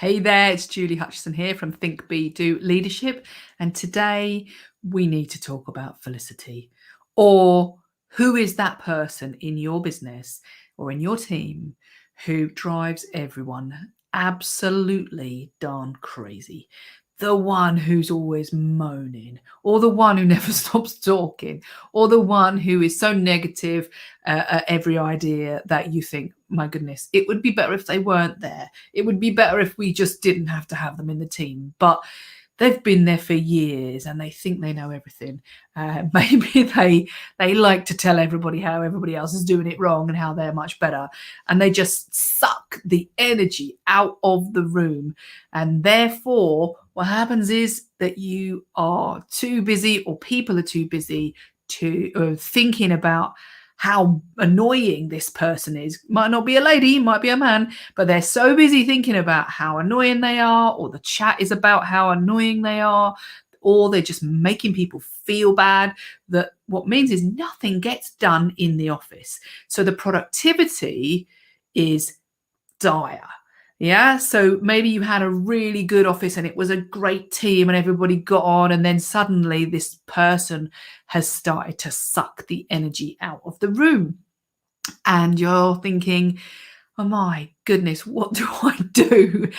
Hey there, it's Julie Hutchison here from Think, Be, Do Leadership. And today we need to talk about Felicity, or who is that person in your business or in your team who drives everyone absolutely darn crazy. The one who's always moaning, or the one who never stops talking, or the one who is so negative at every idea that you think, my goodness, it would be better if they weren't there. It would be better if we just didn't have to have them in the team. But they've been there for years and they think they know everything. Maybe they like to tell everybody how everybody else is doing it wrong and how they're much better. And they just suck the energy out of the room. And therefore, what happens is that you are too busy, or people are too busy to thinking about how annoying this person is. Might not be a lady, might be a man, but they're so busy thinking about how annoying they are, or the chat is about how annoying they are, or they're just making people feel bad, that what means is nothing gets done in the office. So the productivity is dire. Yeah, so maybe you had a really good office and it was a great team and everybody got on, and then suddenly this person has started to suck the energy out of the room. And you're thinking, oh my goodness, what do I do?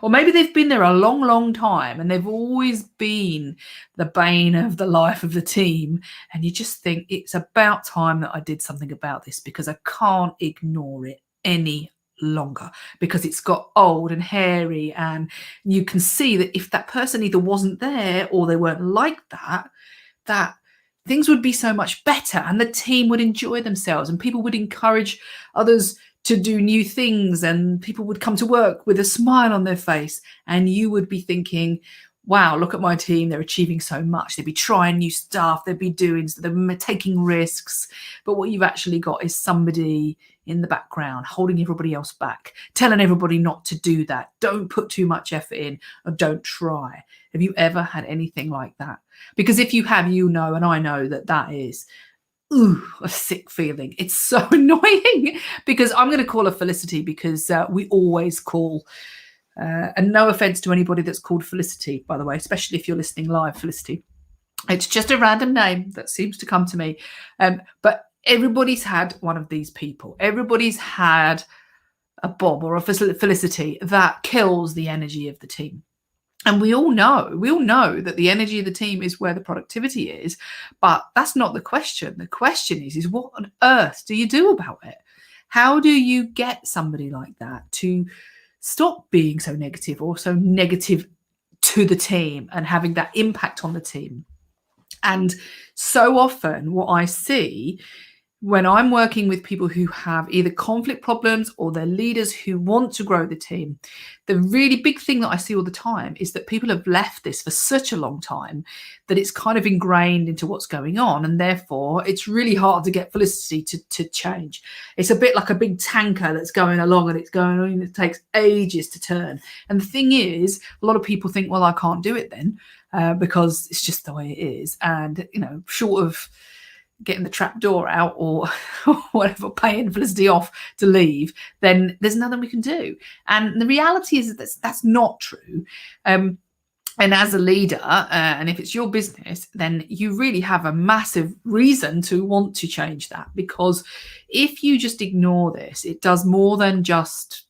Or maybe they've been there a long, long time and they've always been the bane of the life of the team. And you just think it's about time that I did something about this, because I can't ignore it any longer, because it's got old and hairy, and you can see that if that person either wasn't there or they weren't like that things would be so much better and the team would enjoy themselves and people would encourage others to do new things and people would come to work with a smile on their face, and you would be thinking, wow, look at my team, they're achieving so much, they'd be trying new stuff, they'd be doing, they're taking risks. But what you've actually got is somebody in the background holding everybody else back, telling everybody not to do that, don't put too much effort in, or don't try. Have you ever had anything like that? Because if you have, you know, and I know that is a sick feeling. It's so annoying, because I'm going to call her Felicity, because we always call, and no offense to anybody that's called Felicity, by the way, especially if you're listening live, Felicity. It's just a random name that seems to come to me. But everybody's had one of these people. Everybody's had a Bob or a Felicity that kills the energy of the team. And we all know that the energy of the team is where the productivity is, but that's not the question. The question is what on earth do you do about it? How do you get somebody like that to stop being so negative, or so negative to the team and having that impact on the team? And so often what I see when I'm working with people who have either conflict problems or they're leaders who want to grow the team, the really big thing that I see all the time is that people have left this for such a long time that it's kind of ingrained into what's going on. And therefore, it's really hard to get Felicity to change. It's a bit like a big tanker that's going along and it's going on, and it takes ages to turn. And the thing is, a lot of people think, well, I can't do it then because it's just the way it is. And, you know, short of getting the trap door out or whatever, paying Felicity off to leave, then there's nothing we can do. And the reality is that that's not true. And as a leader, and if it's your business, then you really have a massive reason to want to change that. Because if you just ignore this, it does more than just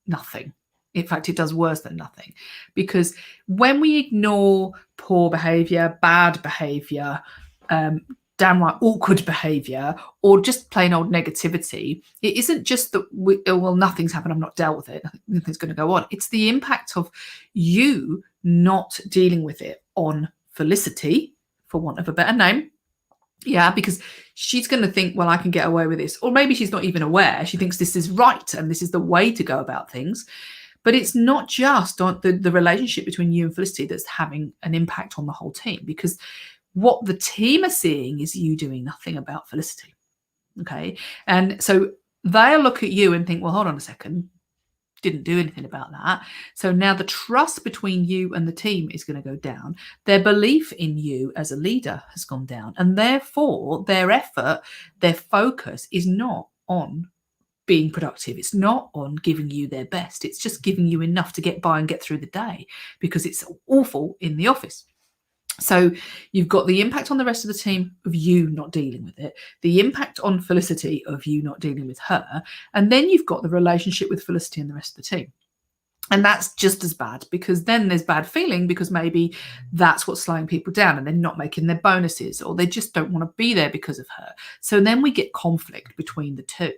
nothing. In fact, it does worse than nothing. Because when we ignore poor behavior, bad behavior, downright awkward behavior, or just plain old negativity, it isn't just that well, nothing's happened, I've not dealt with it, nothing's going to go on. It's the impact of you not dealing with it on Felicity, for want of a better name. Yeah, because she's going to think, well, I can get away with this. Or maybe she's not even aware. She thinks this is right and this is the way to go about things. But it's not just on the relationship between you and Felicity that's having an impact on the whole team, because what the team are seeing is you doing nothing about Felicity. Okay. And so they'll look at you and think, well, hold on a second, didn't do anything about that. So now the trust between you and the team is going to go down. Their belief in you as a leader has gone down. And therefore, their effort, their focus is not on being productive. It's not on giving you their best. It's just giving you enough to get by and get through the day, because it's awful in the office. So you've got the impact on the rest of the team of you not dealing with it, the impact on Felicity of you not dealing with her, and then you've got the relationship with Felicity and the rest of the team. And that's just as bad, because then there's bad feeling, because maybe that's what's slowing people down and they're not making their bonuses, or they just don't want to be there because of her. So then we get conflict between the two.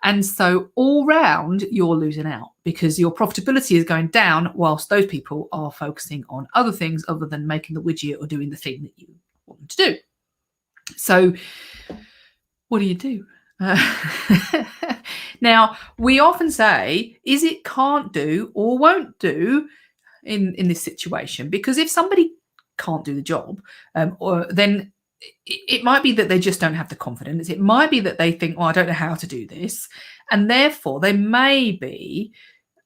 And so all round, you're losing out, because your profitability is going down whilst those people are focusing on other things other than making the widget or doing the thing that you want them to do. So what do you do? Now, we often say, is it can't do or won't do in this situation? Because if somebody can't do the job, then it might be that they just don't have the confidence. It might be that they think, well, I don't know how to do this. And therefore, they may be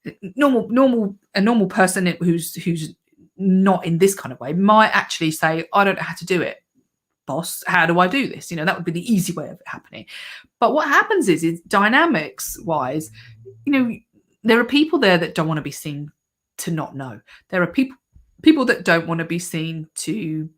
a normal person who's not in this kind of way might actually say, I don't know how to do it. Boss, how do I do this? That would be the easy way of it happening. But what happens is dynamics wise, there are people there that don't want to be seen to not know. There are people that don't want to be seen to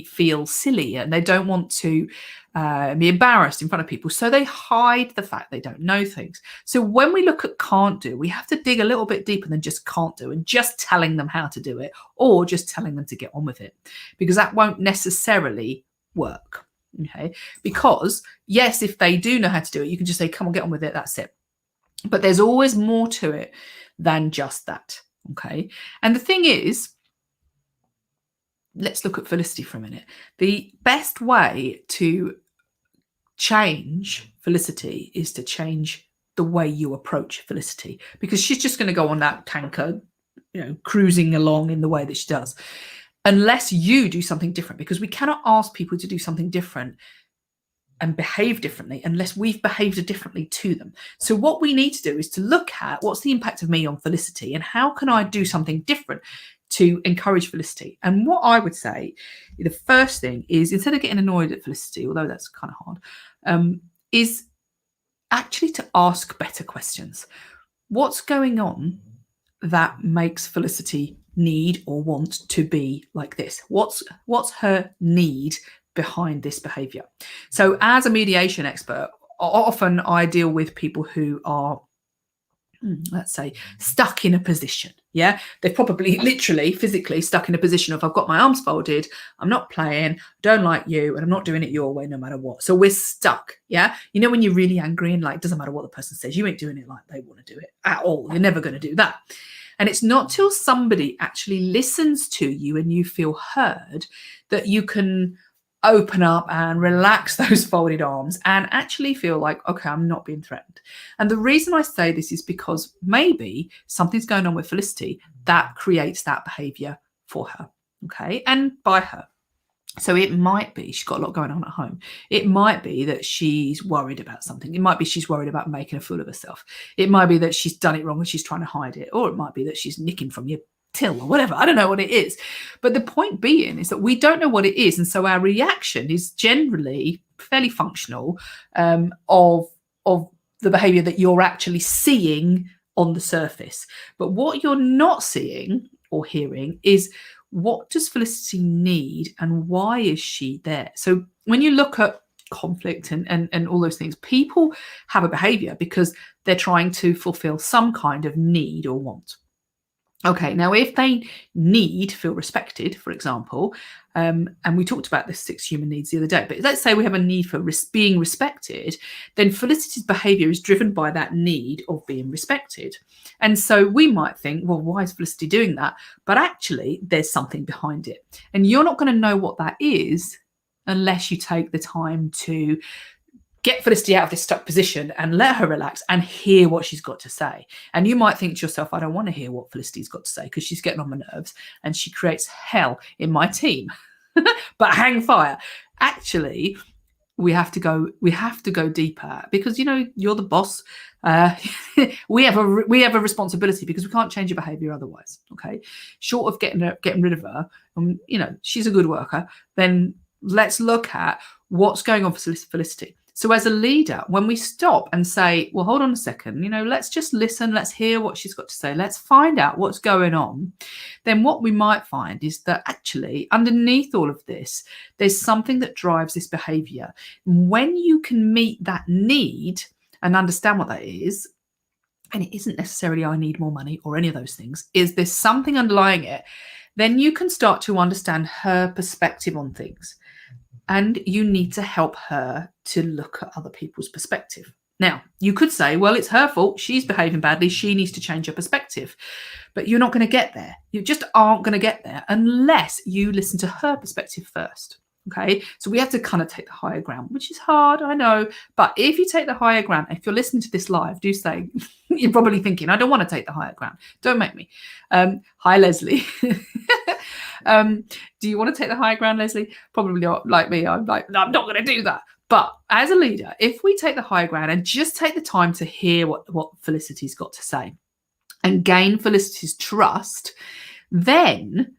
feel silly, and they don't want to be embarrassed in front of people. So they hide the fact they don't know things. So when we look at can't do, we have to dig a little bit deeper than just can't do and just telling them how to do it, or just telling them to get on with it, because that won't necessarily work. Okay. Because yes, if they do know how to do it, you can just say, come on, get on with it. That's it. But there's always more to it than just that. Okay. And the thing is, let's look at Felicity for a minute. The best way to change Felicity is to change the way you approach Felicity, because she's just going to go on that tanker, cruising along in the way that she does, unless you do something different, because we cannot ask people to do something different and behave differently unless we've behaved differently to them. So what we need to do is to look at what's the impact of me on Felicity and how can I do something different to encourage Felicity. And what I would say, the first thing is, instead of getting annoyed at Felicity, although that's kind of hard, is actually to ask better questions. What's going on that makes Felicity need or want to be like this? What's her need behind this behavior? So as a mediation expert, often I deal with people who are, let's say, stuck in a position. Yeah, they're probably literally physically stuck in a position of, I've got my arms folded, I'm not playing, don't like you, and I'm not doing it your way no matter what. So we're stuck. Yeah, when you're really angry and like, doesn't matter what the person says, you ain't doing it like they want to do it at all. You're never going to do that. And it's not till somebody actually listens to you and you feel heard that you can open up and relax those folded arms and actually feel like, okay, I'm not being threatened. And the reason I say this is because maybe something's going on with Felicity that creates that behavior for her, okay, and by her. So it might be she's got a lot going on at home. It might be that she's worried about something. It might be she's worried about making a fool of herself. It might be that she's done it wrong and she's trying to hide it. Or it might be that she's nicking from your till or whatever. I don't know what it is. But the point being is that we don't know what it is. And so our reaction is generally fairly functional of the behavior that you're actually seeing on the surface. But what you're not seeing or hearing is, what does Felicity need and why is she there? So when you look at conflict and all those things, people have a behavior because they're trying to fulfill some kind of need or want. Okay, now if they feel respected, for example, and we talked about the 6 human needs the other day, but let's say we have a need for being respected, then Felicity's behavior is driven by that need of being respected. And so we might think, well, why is Felicity doing that? But actually, there's something behind it. And you're not going to know what that is unless you take the time to get Felicity out of this stuck position and let her relax and hear what she's got to say. And you might think to yourself, I don't want to hear what Felicity's got to say because she's getting on my nerves and she creates hell in my team. But hang fire. Actually, we have to go deeper because, you're the boss. We have a responsibility because we can't change your behavior otherwise. Okay. Short of getting rid of her, she's a good worker, then let's look at what's going on for Felicity. So as a leader, when we stop and say, well, hold on a second, let's just listen, let's hear what she's got to say, let's find out what's going on, then what we might find is that actually underneath all of this, there's something that drives this behavior. When you can meet that need and understand what that is, and it isn't necessarily I need more money or any of those things, is there's something underlying it, then you can start to understand her perspective on things. And you need to help her to look at other people's perspective. Now, you could say, well, it's her fault. She's behaving badly. She needs to change her perspective. But you're not going to get there. You just aren't going to get there unless you listen to her perspective first. Okay, so we have to kind of take the higher ground, which is hard, I know. But if you take the higher ground, if you're listening to this live, do say, you're probably thinking, I don't want to take the higher ground. Don't make me. Hi, Leslie. Do you want to take the higher ground, Leslie? Probably not. Like me, I'm like, no, I'm not going to do that. But as a leader, if we take the higher ground and just take the time to hear what Felicity's got to say and gain Felicity's trust, then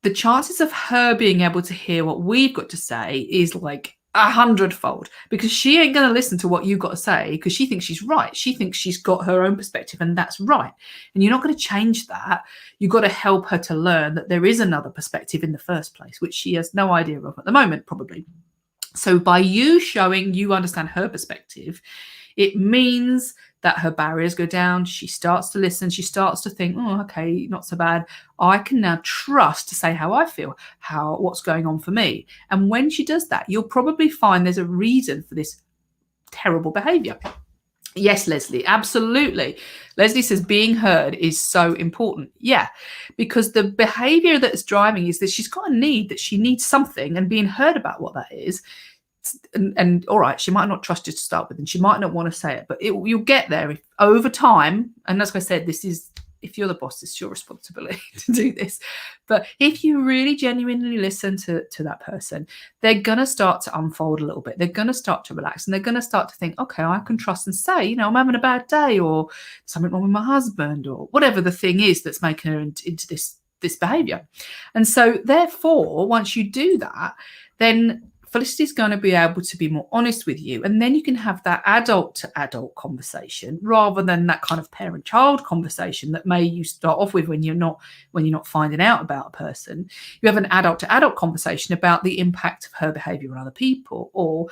the chances of her being able to hear what we've got to say is like 100-fold, because she ain't going to listen to what you've got to say because she thinks she's right. She thinks she's got her own perspective and that's right. And you're not going to change that. You've got to help her to learn that there is another perspective in the first place, which she has no idea of at the moment, probably. So by you showing you understand her perspective, it means that her barriers go down. She starts to listen. She starts to think, oh, okay, not so bad. I can now trust to say how I feel, what's going on for me. And when she does that, you'll probably find there's a reason for this terrible behavior. Yes, Leslie, absolutely. Leslie says being heard is so important. Yeah, because the behavior that's driving is that she's got a need, that she needs something, and being heard about what that is. And all right, she might not trust you to start with, and she might not want to say it, but you'll get there if, over time. And as I said, this is, if you're the boss, it's your responsibility to do this. But if you really genuinely listen to that person, they're going to start to unfold a little bit. They're going to start to relax, and they're going to start to think, okay, I can trust and say, I'm having a bad day, or something wrong with my husband, or whatever the thing is that's making her into this behavior. And so therefore, once you do that, then Felicity's going to be able to be more honest with you. And then you can have that adult to adult conversation rather than that kind of parent child conversation that you start off with when you're not finding out about a person. You have an adult to adult conversation about the impact of her behavior on other people, or,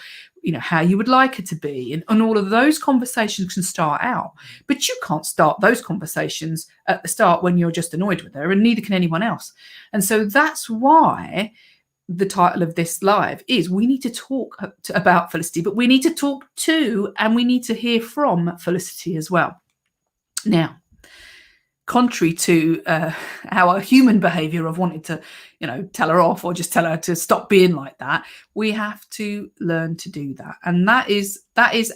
how you would like her to be. And all of those conversations can start out, but you can't start those conversations at the start when you're just annoyed with her, and neither can anyone else. And so that's why the title of this live is, we need to talk about Felicity, but we need to talk to, and we need to hear from Felicity as well. Now, contrary to our human behavior of wanting to, tell her off or just tell her to stop being like that, we have to learn to do that. And that is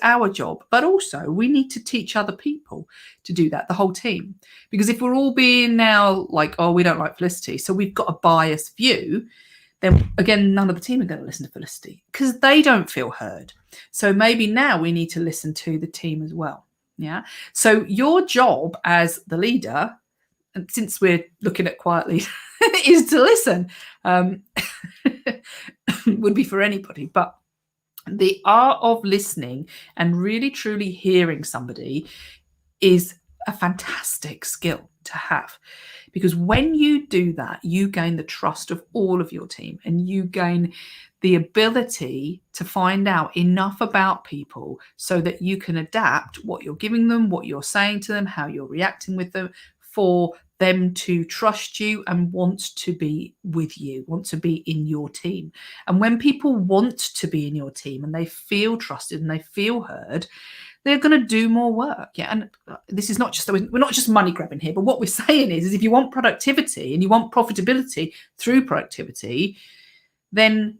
our job. But also we need to teach other people to do that, the whole team. Because if we're all being now like, oh, we don't like Felicity, so we've got a biased view, then again, none of the team are going to listen to Felicity because they don't feel heard. So maybe now we need to listen to the team as well. Yeah. So your job as the leader, and since we're looking at quietly, is to listen. Would be for anybody, but the art of listening and really truly hearing somebody is a fantastic skill to have. Because when you do that, you gain the trust of all of your team, and you gain the ability to find out enough about people so that you can adapt what you're giving them, what you're saying to them, how you're reacting with them, for them to trust you and want to be with you, want to be in your team. And when people want to be in your team and they feel trusted and they feel heard, they're going to do more work. Yeah. And this is not just, we're not just money grabbing here, but what we're saying is if you want productivity and you want profitability through productivity, then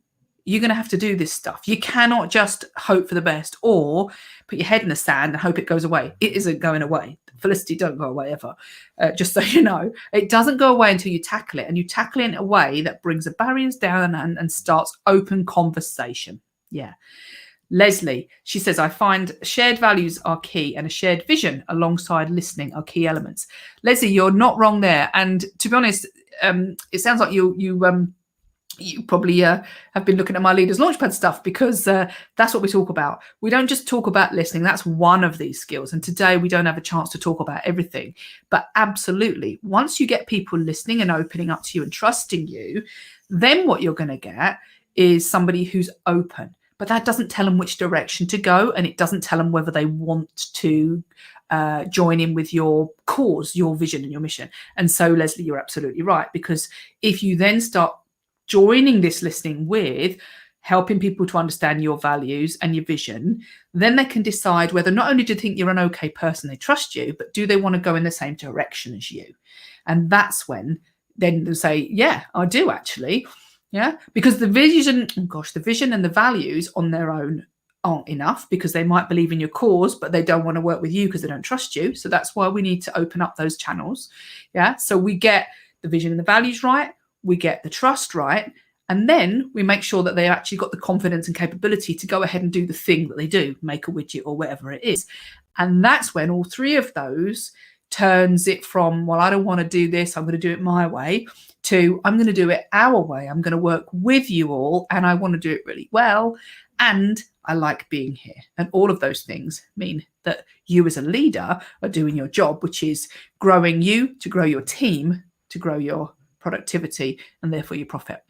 you're going to have to do this stuff. You cannot just hope for the best or put your head in the sand and hope it goes away. It isn't going away. Felicity don't go away ever. Just so you know, it doesn't go away until you tackle it, and you tackle it in a way that brings the barriers down and starts open conversation. Yeah. Leslie, she says, I find shared values are key, and a shared vision alongside listening are key elements. Leslie, you're not wrong there. And to be honest, it sounds like you You probably have been looking at my Leaders Launchpad stuff, because that's what we talk about. We don't just talk about listening. That's one of these skills. And today we don't have a chance to talk about everything. But absolutely, once you get people listening and opening up to you and trusting you, then what you're going to get is somebody who's open. But that doesn't tell them which direction to go, and it doesn't tell them whether they want to join in with your cause, your vision and your mission. And so, Leslie, you're absolutely right, because if you then start joining this listening with helping people to understand your values and your vision, then they can decide whether not only do they think you're an okay person, they trust you, but do they want to go in the same direction as you? And that's when then they'll say, yeah, I do actually. Yeah, because the vision, the vision and the values on their own aren't enough, because they might believe in your cause, but they don't want to work with you because they don't trust you. So that's why we need to open up those channels. Yeah, so we get the vision and the values right, we get the trust right, and then we make sure that they actually got the confidence and capability to go ahead and do the thing that they do, make a widget or whatever it is. And that's when all three of those turns it from, well, I don't want to do this, I'm going to do it my way, to I'm going to do it our way. I'm going to work with you all, and I want to do it really well, and I like being here. And all of those things mean that you as a leader are doing your job, which is growing you to grow your team, to grow your productivity, and therefore your profit.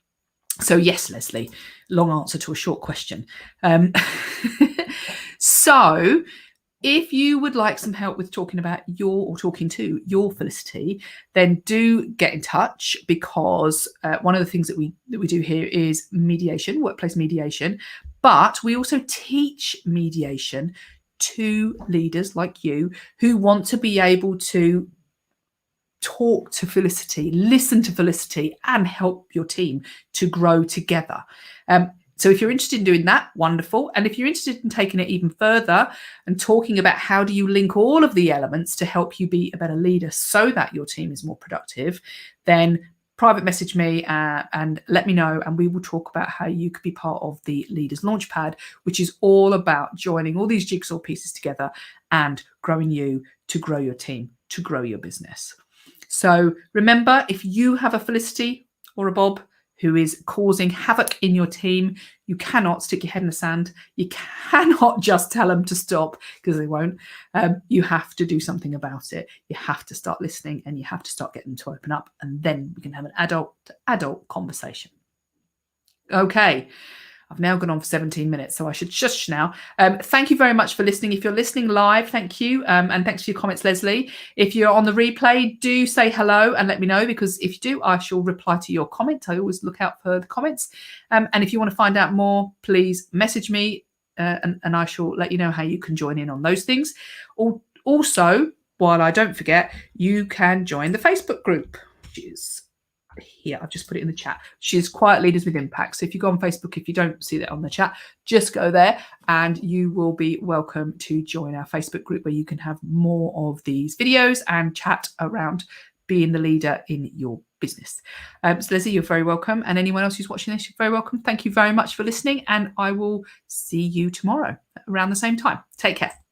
So yes, Leslie, long answer to a short question. So if you would like some help with talking to your Felicity, then do get in touch, because one of the things that we do here is mediation, workplace mediation, but we also teach mediation to leaders like you who want to be able to talk to Felicity, listen to Felicity, and help your team to grow together. So if you're interested in doing that, wonderful. And if you're interested in taking it even further and talking about how do you link all of the elements to help you be a better leader so that your team is more productive, then private message me and let me know, and we will talk about how you could be part of the Leaders Launchpad, which is all about joining all these jigsaw pieces together and growing you to grow your team, to grow your business. So remember, if you have a Felicity or a Bob who is causing havoc in your team, you cannot stick your head in the sand. You cannot just tell them to stop, because they won't. You have to do something about it. You have to start listening, and you have to start getting them to open up, and then we can have an adult conversation. Okay. I've now gone on for 17 minutes, so I should shush now. Thank you very much for listening. If you're listening live, thank you. And thanks for your comments, Leslie. If you're on the replay, do say hello and let me know, because if you do, I shall reply to your comment. I always look out for the comments. And if you want to find out more, please message me and I shall let you know how you can join in on those things. Also, while I don't forget, you can join the Facebook group, which is here. I've just put it in the chat. She's Quiet Leaders with Impact. So if you go on Facebook, if you don't see that on the chat, just go there and you will be welcome to join our Facebook group, where you can have more of these videos and chat around being the leader in your business. So Leslie, you're very welcome. And anyone else who's watching this, you're very welcome. Thank you very much for listening. And I will see you tomorrow around the same time. Take care.